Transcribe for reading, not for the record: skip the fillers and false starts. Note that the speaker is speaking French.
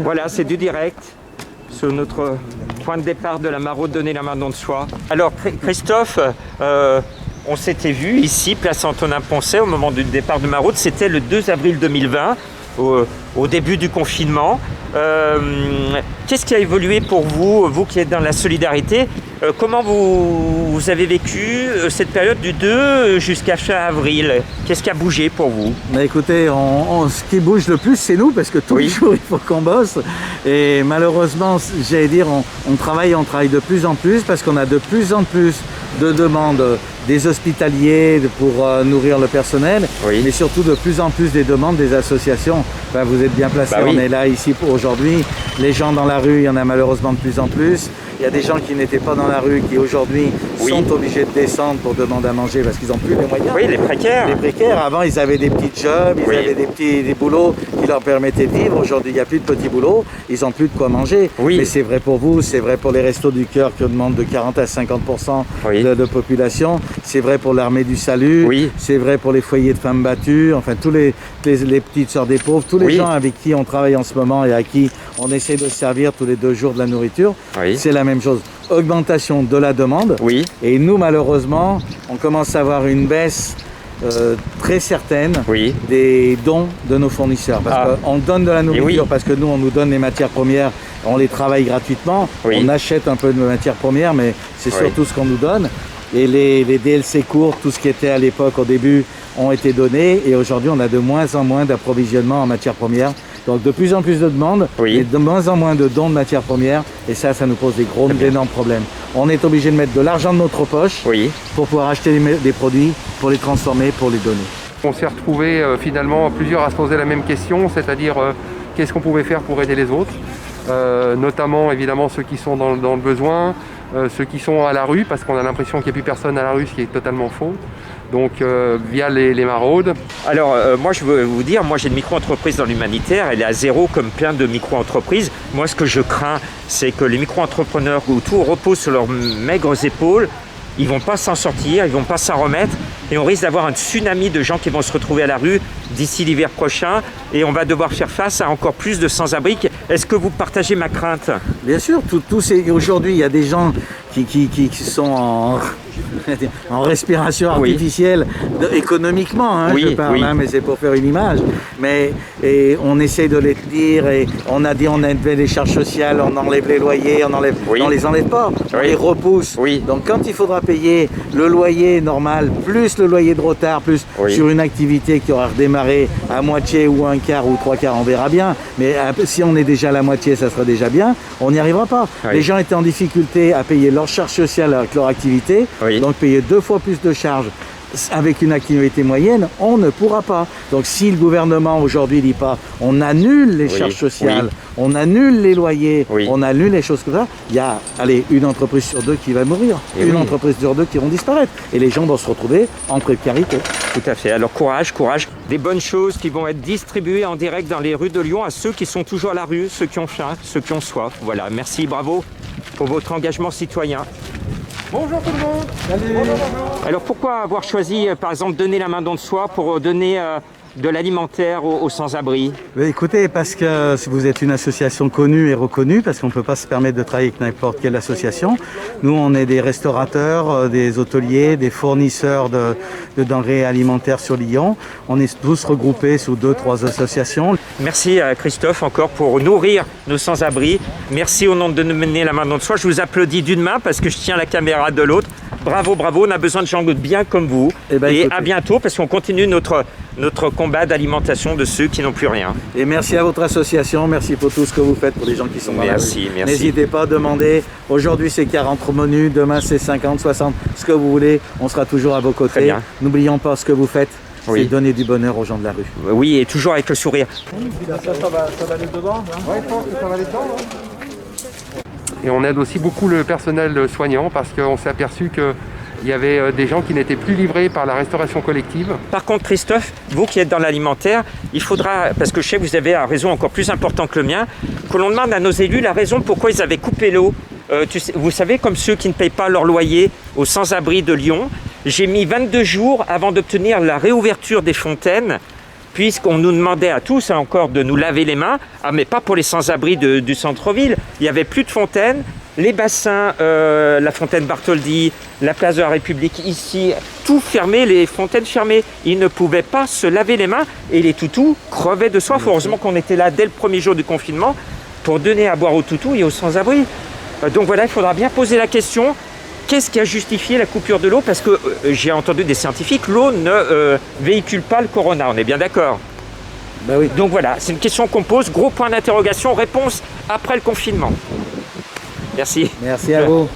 Voilà, c'est du direct sur notre point de départ de la maraude Donner la main dans le soir. Alors Christophe, on s'était vu ici, place Antonin-Poncet, au moment du départ de maraude, c'était le 2 avril 2020, au début du confinement. Qu'est-ce qui a évolué pour vous, vous qui êtes dans la solidarité? Comment vous avez vécu cette période du 2 jusqu'à fin avril? Qu'est-ce qui a bougé pour vous? Écoutez, ce qui bouge le plus, c'est nous, parce que tous les jours, il faut qu'on bosse. Et malheureusement, j'allais dire, on travaille de plus en plus, parce qu'on a de plus en plus de demandes des hospitaliers pour nourrir le personnel, mais surtout de plus en plus des demandes des associations. Ben, vous êtes bien placés, on est là ici pour aujourd'hui. Les gens dans la rue, il y en a malheureusement de plus en plus. Il y a des gens qui n'étaient pas dans la rue, qui aujourd'hui sont obligés de descendre pour demander à manger parce qu'ils n'ont plus les moyens. Oui, les précaires. Les précaires, avant ils avaient des petits jobs, ils avaient des boulots qui leur permettaient de vivre. Aujourd'hui, il n'y a plus de petits boulots, ils n'ont plus de quoi manger. Mais c'est vrai pour vous, c'est vrai pour les restos du cœur qui demandent de 40 à 50% de population. C'est vrai pour l'armée du salut, c'est vrai pour les foyers de femmes battues, enfin tous les petites sœurs des pauvres, tous les gens avec qui on travaille en ce moment et à qui on essaie de servir tous les 2 jours de la nourriture. C'est la même chose. Augmentation de la demande. Et nous, malheureusement, on commence à avoir une baisse très certaine des dons de nos fournisseurs. Parce qu'on donne de la nourriture, parce que nous, on nous donne les matières premières, on les travaille gratuitement. On achète un peu de matières premières, mais c'est surtout ce qu'on nous donne. Et les DLC courts, tout ce qui était à l'époque, au début, ont été donnés. Et aujourd'hui, on a de moins en moins d'approvisionnement en matières premières. Donc de plus en plus de demandes et de moins en moins de dons de matières premières. Et ça nous pose d'énormes problèmes. On est obligé de mettre de l'argent de notre poche pour pouvoir acheter des produits, pour les transformer, pour les donner. On s'est retrouvés finalement plusieurs à se poser la même question, c'est-à-dire qu'est-ce qu'on pouvait faire pour aider les autres, notamment évidemment ceux qui sont dans le besoin, ceux qui sont à la rue, parce qu'on a l'impression qu'il n'y a plus personne à la rue, ce qui est totalement faux. Donc via les maraudes. Alors moi je veux vous dire, moi j'ai une micro-entreprise dans l'humanitaire, elle est à zéro comme plein de micro-entreprises. Moi ce que je crains, c'est que les micro-entrepreneurs où tout repose sur leurs maigres épaules, ils vont pas s'en sortir, ils vont pas s'en remettre et on risque d'avoir un tsunami de gens qui vont se retrouver à la rue d'ici l'hiver prochain et on va devoir faire face à encore plus de sans-abri. Est-ce que vous partagez ma crainte? Bien sûr, aujourd'hui il y a des gens qui sont en respiration artificielle, économiquement, je parle, mais c'est pour faire une image. Et on essaie de les dire, et on a dit on enlève les charges sociales, on enlève les loyers, on les enlève pas, on les repousse. Donc quand il faudra payer le loyer normal, plus le loyer de retard, plus sur une activité qui aura redémarré à moitié ou un quart ou 3/4, on verra bien. Mais si on est déjà à la moitié, ça sera déjà bien, on n'y arrivera pas. Les gens étaient en difficulté à payer leurs charges sociales avec leur activité. Donc payer 2 fois plus de charges avec une activité moyenne, on ne pourra pas. Donc si le gouvernement aujourd'hui dit pas on annule les charges sociales, on annule les loyers, on annule les choses comme ça, il y a une entreprise sur 2 qui va mourir, une entreprise sur 2 qui vont disparaître. Et les gens vont se retrouver en précarité. Tout à fait. Alors courage. Des bonnes choses qui vont être distribuées en direct dans les rues de Lyon à ceux qui sont toujours à la rue, ceux qui ont faim, ceux qui ont soif. Voilà, merci, bravo pour votre engagement citoyen. Bonjour tout le monde. Salut. Bonjour. Alors pourquoi avoir choisi par exemple donner la main dans le soir pour donner de l'alimentaire aux sans-abri? Écoutez, parce que vous êtes une association connue et reconnue, parce qu'on ne peut pas se permettre de travailler avec n'importe quelle association. Nous, on est des restaurateurs, des hôteliers, des fournisseurs de denrées alimentaires sur Lyon. On est tous regroupés sous 2-3 associations. Merci à Christophe encore pour nourrir nos sans-abri. Merci au nom de donner la main dans le soir. Je vous applaudis d'une main parce que je tiens la caméra de l'autre. Bravo, on a besoin de gens bien comme vous. Et à bientôt parce qu'on continue notre combat d'alimentation de ceux qui n'ont plus rien. Et merci à votre association, merci pour tout ce que vous faites pour les gens qui sont dans la rue. Merci. N'hésitez pas à demander. Aujourd'hui c'est 40 menus, demain c'est 50, 60, ce que vous voulez. On sera toujours à vos côtés. Très bien. N'oublions pas ce que vous faites. C'est donner du bonheur aux gens de la rue. Oui, et toujours avec le sourire. Ça va aller dedans, je pense que ça va aller dedans. Et on aide aussi beaucoup le personnel soignant parce qu'on s'est aperçu qu'il y avait des gens qui n'étaient plus livrés par la restauration collective. Par contre, Christophe, vous qui êtes dans l'alimentaire, il faudra, parce que je sais que vous avez un réseau encore plus important que le mien, que l'on demande à nos élus la raison pourquoi ils avaient coupé l'eau. Vous savez, comme ceux qui ne payent pas leur loyer aux sans-abri de Lyon, j'ai mis 22 jours avant d'obtenir la réouverture des fontaines puisqu'on nous demandait à tous encore de nous laver les mains, mais pas pour les sans-abri du centre-ville. Il n'y avait plus de fontaines, les bassins, la fontaine Bartholdi, la place de la République ici, tout fermé, les fontaines fermées. Ils ne pouvaient pas se laver les mains et les toutous crevaient de soif. Heureusement qu'on était là dès le premier jour du confinement pour donner à boire aux toutous et aux sans-abri. Donc voilà, il faudra bien poser la question. Qu'est-ce qui a justifié la coupure de l'eau? Parce que j'ai entendu des scientifiques, l'eau ne véhicule pas le corona, on est bien d'accord? Ben oui. Donc voilà, c'est une question qu'on pose, gros point d'interrogation, réponse après le confinement. Merci. Merci à vous.